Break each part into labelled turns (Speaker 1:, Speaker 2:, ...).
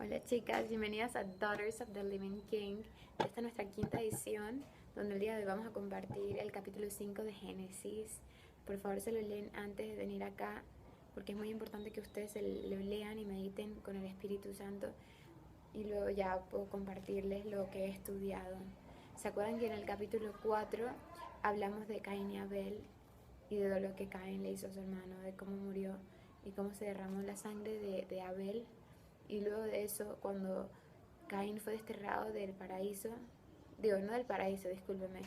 Speaker 1: Hola chicas, bienvenidas a Daughters of the Living King. Esta es nuestra quinta edición, donde el día de hoy vamos a compartir el capítulo 5 de Génesis. Por favor se lo leen antes de venir acá, porque es muy importante que ustedes lo lean y mediten con el Espíritu Santo. Y luego ya puedo compartirles lo que he estudiado. ¿Se acuerdan que en el capítulo 4 hablamos de Caín y Abel y de lo que Caín le hizo a su hermano, de cómo murió y cómo se derramó la sangre de Abel? Y luego de eso, cuando Caín fue desterrado del paraíso, digo, no del paraíso, discúlpeme,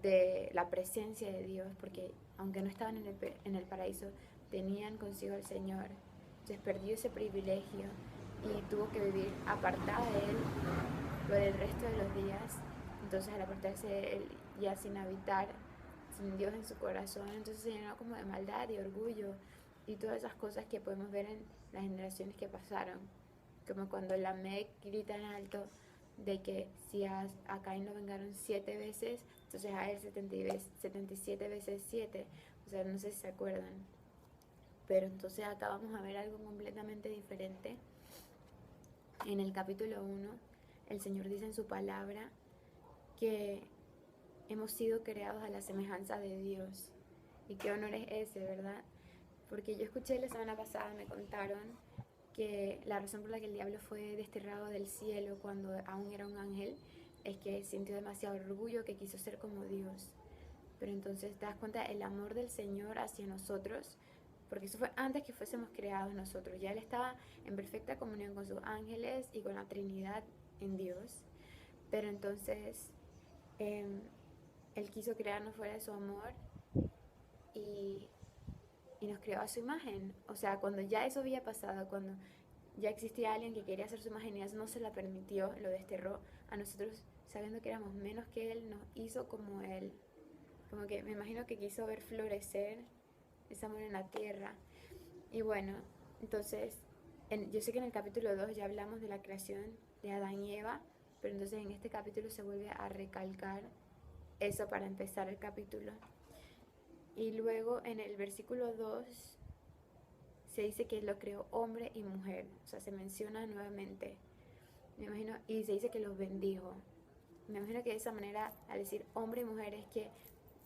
Speaker 1: de la presencia de Dios, porque aunque no estaban en el paraíso, tenían consigo al Señor. Entonces perdió ese privilegio y tuvo que vivir apartada de Él por el resto de los días. Entonces al apartarse de Él, ya sin habitar, sin Dios en su corazón, entonces se llenó como de maldad y orgullo y todas esas cosas que podemos ver en las generaciones que pasaron, como cuando Lamec grita en alto de que si a Caín lo vengaron 7 veces, entonces a él 77 veces 7, o sea, no sé si se acuerdan. Pero entonces acá vamos a ver algo completamente diferente. En el capítulo 1, el Señor dice en su palabra que hemos sido creados a la semejanza de Dios. Y qué honor es ese, ¿verdad? Porque yo escuché la semana pasada, me contaron que la razón por la que el diablo fue desterrado del cielo cuando aún era un ángel es que sintió demasiado orgullo, que quiso ser como Dios. Pero entonces te das cuenta el amor del Señor hacia nosotros, porque eso fue antes que fuésemos creados nosotros. Ya Él estaba en perfecta comunión con sus ángeles y con la Trinidad en Dios. Pero entonces eh, Él quiso crearnos fuera de su amor y, y nos creó a su imagen. O sea, cuando ya eso había pasado, cuando ya existía alguien que quería hacer su imagen y eso no se la permitió, lo desterró a nosotros, sabiendo que éramos menos que Él, nos hizo como Él. Como que me imagino que quiso ver florecer ese amor en la tierra. Y bueno, entonces, yo sé que en el capítulo 2 ya hablamos de la creación de Adán y Eva, pero entonces en este capítulo se vuelve a recalcar eso para empezar el capítulo. Y luego en el versículo 2 se dice que lo creó hombre y mujer, o sea, se menciona nuevamente. Me imagino, y se dice que los bendijo. Me imagino que de esa manera, al decir hombre y mujer, es que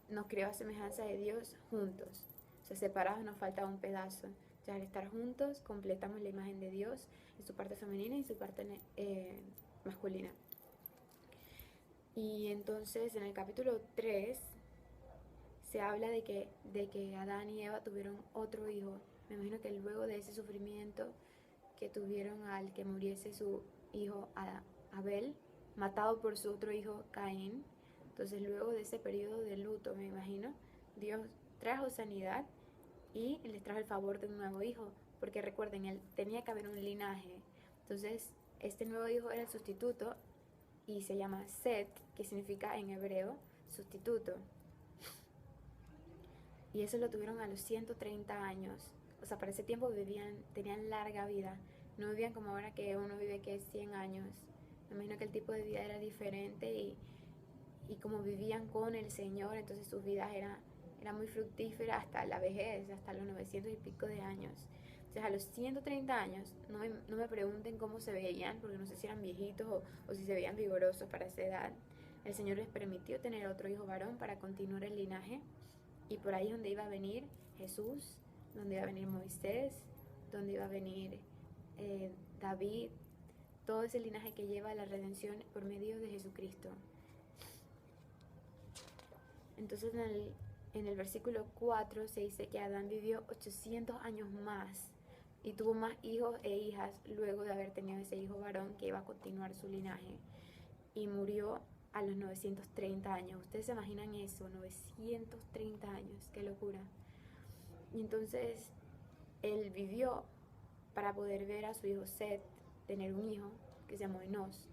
Speaker 1: nos creó a semejanza de Dios juntos. O sea, separados nos falta un pedazo. O sea, al estar juntos, completamos la imagen de Dios en su parte femenina y su parte masculina. Y entonces en el capítulo 3 se habla de que Adán y Eva tuvieron otro hijo. Me imagino que luego de ese sufrimiento que tuvieron al que muriese su hijo Abel, matado por su otro hijo Caín. Entonces luego de ese periodo de luto, me imagino, Dios trajo sanidad y les trajo el favor de un nuevo hijo, porque recuerden, él tenía que haber un linaje. Entonces este nuevo hijo era el sustituto y se llama Set, que significa en hebreo sustituto. Y eso lo tuvieron a los 130 años. O sea, para ese tiempo tenían larga vida. No vivían como ahora que uno vive que es 100 años. Me imagino que el tipo de vida era diferente y como vivían con el Señor, entonces sus vidas eran muy fructíferas hasta la vejez, hasta los 900 y pico de años. Entonces a los 130 años, no me pregunten cómo se veían, porque no sé si eran viejitos o si se veían vigorosos para esa edad. El Señor les permitió tener otro hijo varón para continuar el linaje. Y por ahí es donde iba a venir Jesús, donde iba a venir Moisés, donde iba a venir David, todo ese linaje que lleva a la redención por medio de Jesucristo. Entonces en el versículo 4 se dice que Adán vivió 800 años más y tuvo más hijos e hijas luego de haber tenido ese hijo varón que iba a continuar su linaje. Y murió a los 930 años. ¿Ustedes se imaginan eso? 930 años, qué locura. Y entonces él vivió para poder ver a su hijo Seth tener un hijo que se llamó Enos.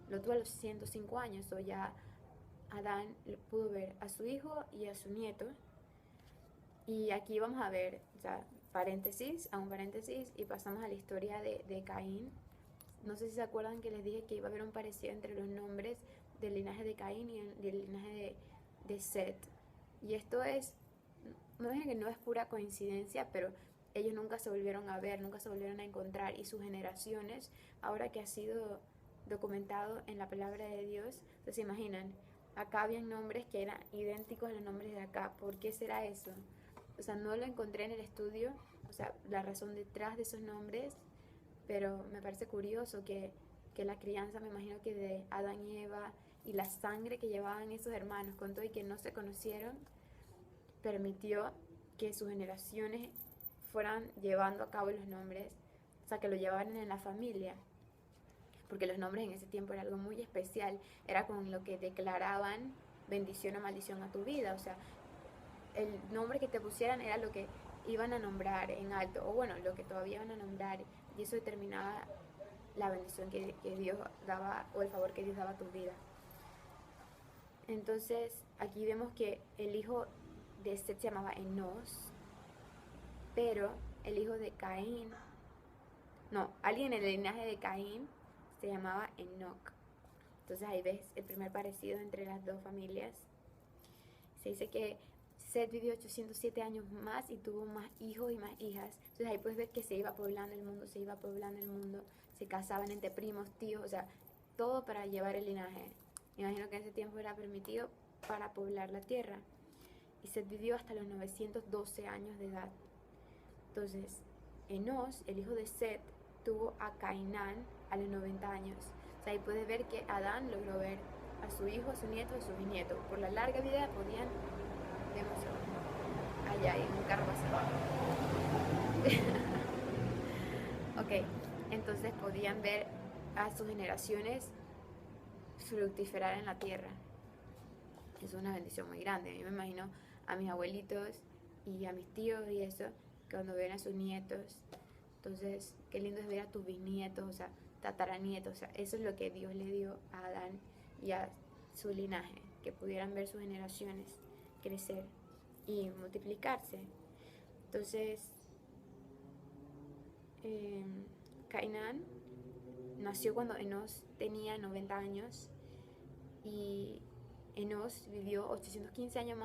Speaker 1: Lo tuvo a los 105 años, o ya Adán pudo ver a su hijo y a su nieto. Y aquí vamos a ver, o sea, paréntesis, a un paréntesis, y pasamos a la historia de Caín. No sé si se acuerdan que les dije que iba a haber un parecido entre los nombres del linaje de Caín y del linaje de Seth. Y esto es, me imagino que no es pura coincidencia, pero ellos nunca se volvieron a ver, nunca se volvieron a encontrar, y sus generaciones, ahora que ha sido documentado en la palabra de Dios, entonces se imaginan, acá habían nombres que eran idénticos a los nombres de acá. ¿Por qué será eso? O sea, no lo encontré en el estudio, o sea, la razón detrás de esos nombres, pero me parece curioso que la crianza, me imagino que de Adán y Eva, y la sangre que llevaban esos hermanos, con todo y que no se conocieron, permitió que sus generaciones fueran llevando a cabo los nombres, o sea, que lo llevaran en la familia, porque los nombres en ese tiempo era algo muy especial, era con lo que declaraban bendición o maldición a tu vida, o sea, el nombre que te pusieran era lo que iban a nombrar en alto, o bueno, lo que todavía iban a nombrar, y eso determinaba la bendición que Dios daba, o el favor que Dios daba a tu vida. Entonces, aquí vemos que el hijo de Set se llamaba Enos, pero el hijo de Caín, no, alguien en el linaje de Caín se llamaba Enoc. Entonces ahí ves el primer parecido entre las dos familias. Se dice que Set vivió 807 años más y tuvo más hijos y más hijas. Entonces ahí puedes ver que se iba poblando el mundo, se iba poblando el mundo, se casaban entre primos, tíos, o sea, todo para llevar el linaje. Me imagino que en ese tiempo era permitido para poblar la tierra. Y Set vivió hasta los 912 años de edad. Entonces, Enos, el hijo de Set, tuvo a Cainán a los 90 años. O sea, ahí puedes ver que Adán logró ver a su hijo, a su nieto, a su bisnieto. Por la larga vida podían, vemos allá hay un carro pasando. Ok, entonces podían ver a sus generaciones fructiferar en la tierra. Es una bendición muy grande. A mí me imagino a mis abuelitos y a mis tíos y eso, cuando ven a sus nietos. Entonces, qué lindo es ver a tus bisnietos, o sea, tataranietos. O sea, eso es lo que Dios le dio a Adán y a su linaje, que pudieran ver sus generaciones crecer y multiplicarse. Entonces, Cainán nació cuando Enos tenía 90 años y Enos vivió 815 años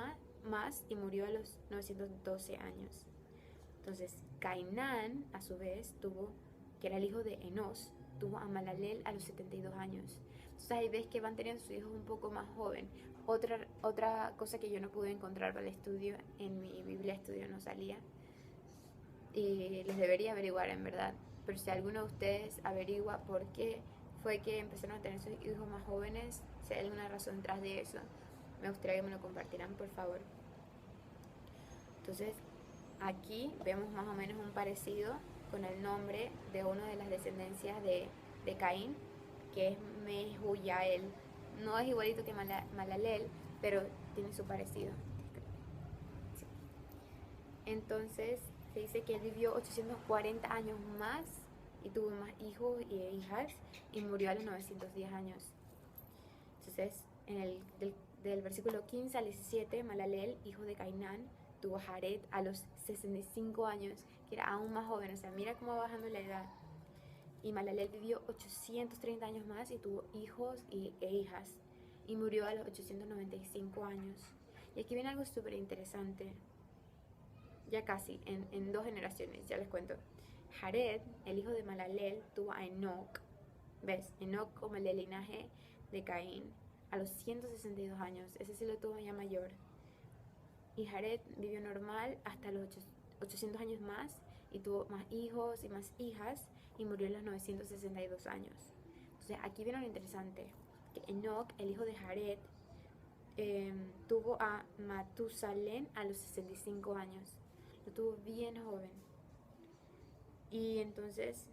Speaker 1: más y murió a los 912 años. Entonces, Cainán, a su vez, que era el hijo de Enos, tuvo a Malalel a los 72 años. Entonces ahí ves que van teniendo sus hijos un poco más joven. Otra cosa que yo no pude encontrar para el estudio, en mi Biblia estudio no salía, y les debería averiguar en verdad. Pero si alguno de ustedes averigua por qué fue que empezaron a tener sus hijos más jóvenes, si hay alguna razón detrás de eso, me gustaría que me lo compartieran, por favor. Entonces, aquí vemos más o menos un parecido con el nombre de una de las descendencias de Caín, que es Mehuyael. No es igualito que Malalel, pero tiene su parecido. Sí. Entonces, se dice que él vivió 840 años más y tuvo más hijos y hijas y murió a los 910 años. Entonces, del versículo 15 al 17, Malalel, hijo de Cainán, tuvo a Jared a los 65 años, que era aún más joven. O sea, mira cómo va bajando la edad. Y Malalel vivió 830 años más y tuvo hijos e hijas. Y murió a los 895 años. Y aquí viene algo súper interesante. Ya casi, en 2 generaciones, ya les cuento. Jared, el hijo de Malalel, tuvo a Enoc. ¿Ves? Enoc como el de linaje de Caín. A los 162 años. Ese sí lo tuvo ya mayor. Y Jared vivió normal hasta los 800 años más y tuvo más hijos y más hijas y murió a los 962 años. Entonces aquí viene lo interesante, que Enoc, el hijo de Jared, tuvo a Matusalén a los 65 años. Lo tuvo bien joven. Y entonces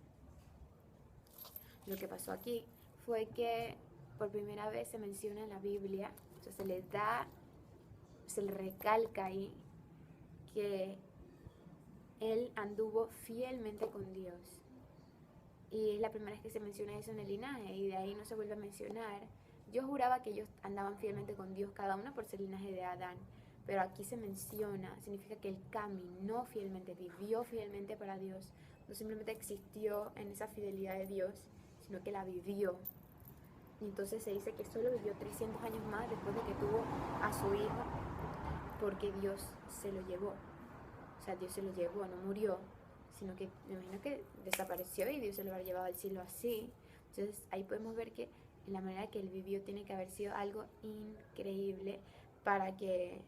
Speaker 1: lo que pasó aquí fue que por primera vez se menciona en la Biblia, o sea, se le recalca ahí que él anduvo fielmente con Dios. Y es la primera vez que se menciona eso en el linaje y de ahí no se vuelve a mencionar. Yo juraba que ellos andaban fielmente con Dios cada uno por ser linaje de Adán, pero aquí se menciona, significa que él caminó fielmente, vivió fielmente para Dios. No simplemente existió en esa fidelidad de Dios, sino que la vivió. Y entonces se dice que solo vivió 300 años más después de que tuvo a su hijo, porque Dios se lo llevó. O sea, Dios se lo llevó, no murió, sino que me imagino que desapareció y Dios se lo habrá llevado al cielo así. Entonces ahí podemos ver que la manera que él vivió tiene que haber sido algo increíble para que,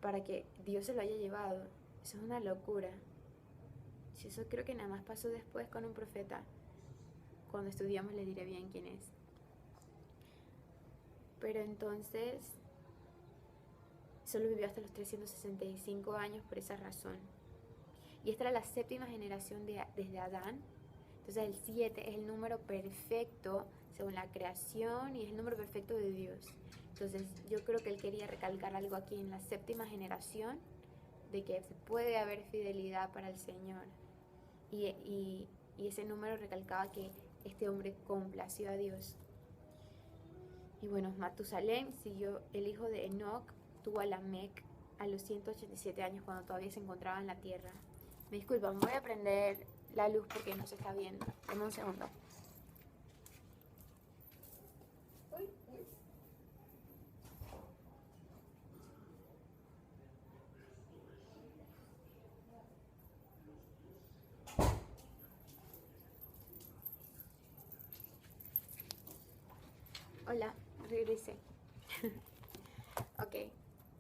Speaker 1: para que Dios se lo haya llevado. Eso es una locura. Si eso creo que nada más pasó después con un profeta. Cuando estudiamos le diré bien quién es. Pero entonces solo vivió hasta los 365 años por esa razón. Y esta era la séptima generación desde Adán. Entonces el 7 es el número perfecto según la creación y es el número perfecto de Dios. Entonces yo creo que él quería recalcar algo aquí en la séptima generación, de que se puede haber fidelidad para el Señor. Y ese número recalcaba que este hombre complació a Dios. Y bueno, Matusalén siguió, el hijo de Enoc, tuvo a Lamec a los 187 años cuando todavía se encontraba en la tierra. Me disculpan, voy a prender la luz porque no se está viendo. Dame un segundo. Hola, regresé. Ok,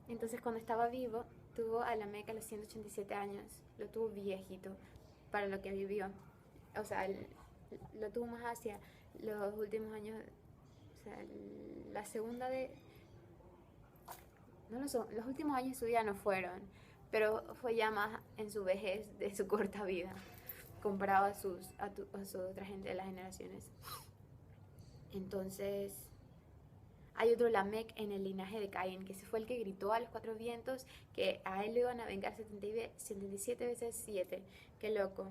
Speaker 1: entonces cuando estaba vivo, tuvo a Lamec a los 187 años. Lo tuvo viejito para lo que vivió. O sea, lo tuvo más hacia los últimos años. O sea, la segunda de... No lo son, los últimos años de su vida no fueron, pero fue ya más en su vejez de su corta vida, comparado a su otra gente de las generaciones. Entonces, hay otro Lamec en el linaje de Caín, que ese fue el que gritó a los cuatro vientos que a él le iban a vengar 77 veces 7. Qué loco.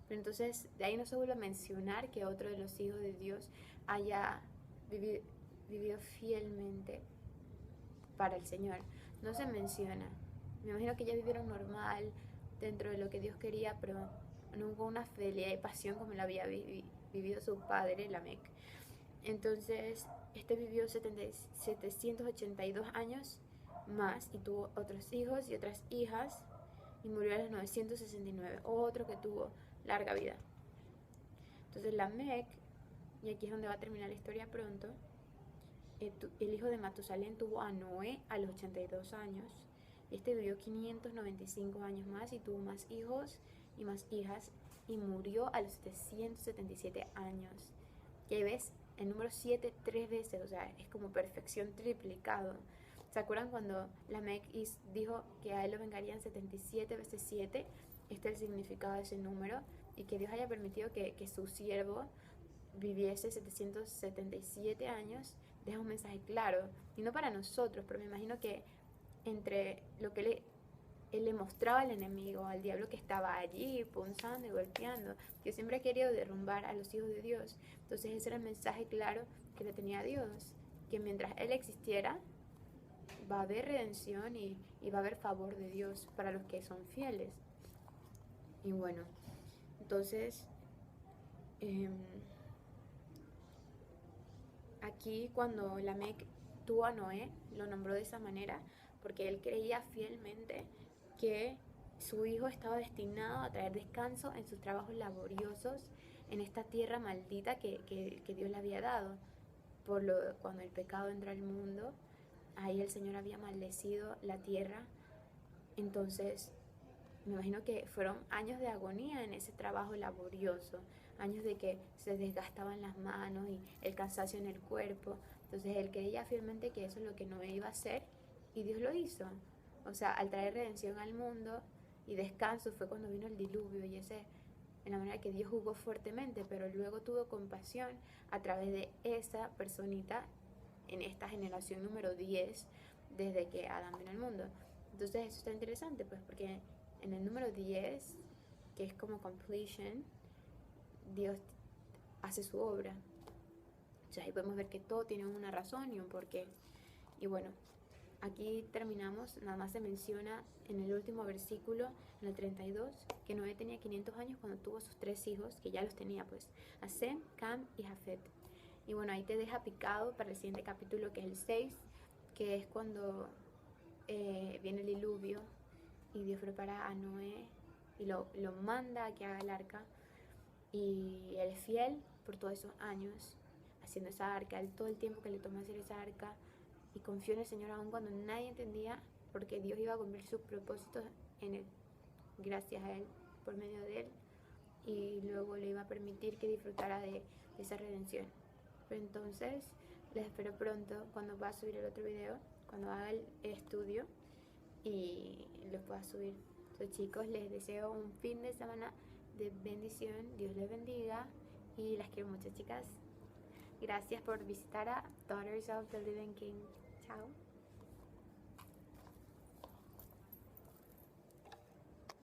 Speaker 1: Pero entonces, de ahí no se vuelve a mencionar que otro de los hijos de Dios haya vivido fielmente para el Señor. No se menciona. Me imagino que ellos vivieron normal dentro de lo que Dios quería, pero no con una fidelidad y pasión como lo había vivido su padre, Lamec. Entonces, este vivió 782 años más y tuvo otros hijos y otras hijas y murió a los 969. Otro que tuvo larga vida. Entonces, Lamec, y aquí es donde va a terminar la historia pronto, el hijo de Matusalén tuvo a Noé a los 82 años. Este vivió 595 años más y tuvo más hijos y más hijas y murió a los 777 años. Que ves el número 7 3 veces, o sea, es como perfección triplicado. ¿Se acuerdan cuando Lamec dijo que a él lo vengarían 77 veces 7? Este es el significado de ese número y que Dios haya permitido que su siervo viviese 777 años. Deja un mensaje claro, y no para nosotros, pero me imagino que entre lo que él le mostraba al enemigo, al diablo que estaba allí punzando y golpeando, que siempre ha querido derrumbar a los hijos de Dios. Entonces ese era el mensaje claro que le tenía a Dios, que mientras él existiera va a haber redención y va a haber favor de Dios para los que son fieles. Y bueno, entonces aquí cuando Lamec tuvo a Noé, lo nombró de esa manera porque él creía fielmente que su hijo estaba destinado a traer descanso en sus trabajos laboriosos en esta tierra maldita que Dios le había dado. Cuando el pecado entró al mundo, ahí el Señor había maldecido la tierra. Entonces, me imagino que fueron años de agonía en ese trabajo laborioso, años de que se desgastaban las manos y el cansancio en el cuerpo. Entonces él creía fielmente que eso es lo que no iba a hacer y Dios lo hizo. O sea, al traer redención al mundo y descanso fue cuando vino el diluvio y ese en la manera que Dios jugó fuertemente, pero luego tuvo compasión a través de esa personita en esta generación número 10 desde que Adán vino al mundo. Entonces eso está interesante, pues, porque en el número 10, que es como completion, Dios hace su obra. O sea, ahí podemos ver que todo tiene una razón y un porqué. Y bueno, aquí terminamos. Nada más se menciona en el último versículo, en el 32, que Noé tenía 500 años cuando tuvo sus 3 hijos, que ya los tenía, pues, a Sem, Cam y Jafet. Y bueno, ahí te deja picado para el siguiente capítulo, que es el 6, que es cuando viene el diluvio y Dios prepara a Noé y lo manda a que haga el arca. Y él es fiel por todos esos años haciendo esa arca, todo el tiempo que le tomó hacer esa arca, y confió en el Señor aún cuando nadie entendía, porque Dios iba a cumplir sus propósitos en él, gracias a él, por medio de él, y luego le iba a permitir que disfrutara de esa redención. Pero entonces les espero pronto cuando pueda subir el otro video, cuando haga el estudio y los pueda subir. Entonces, chicos, les deseo un fin de semana de bendición. Dios les bendiga y las quiero mucho, chicas. Gracias por visitar a Daughters of the Living King. Chao.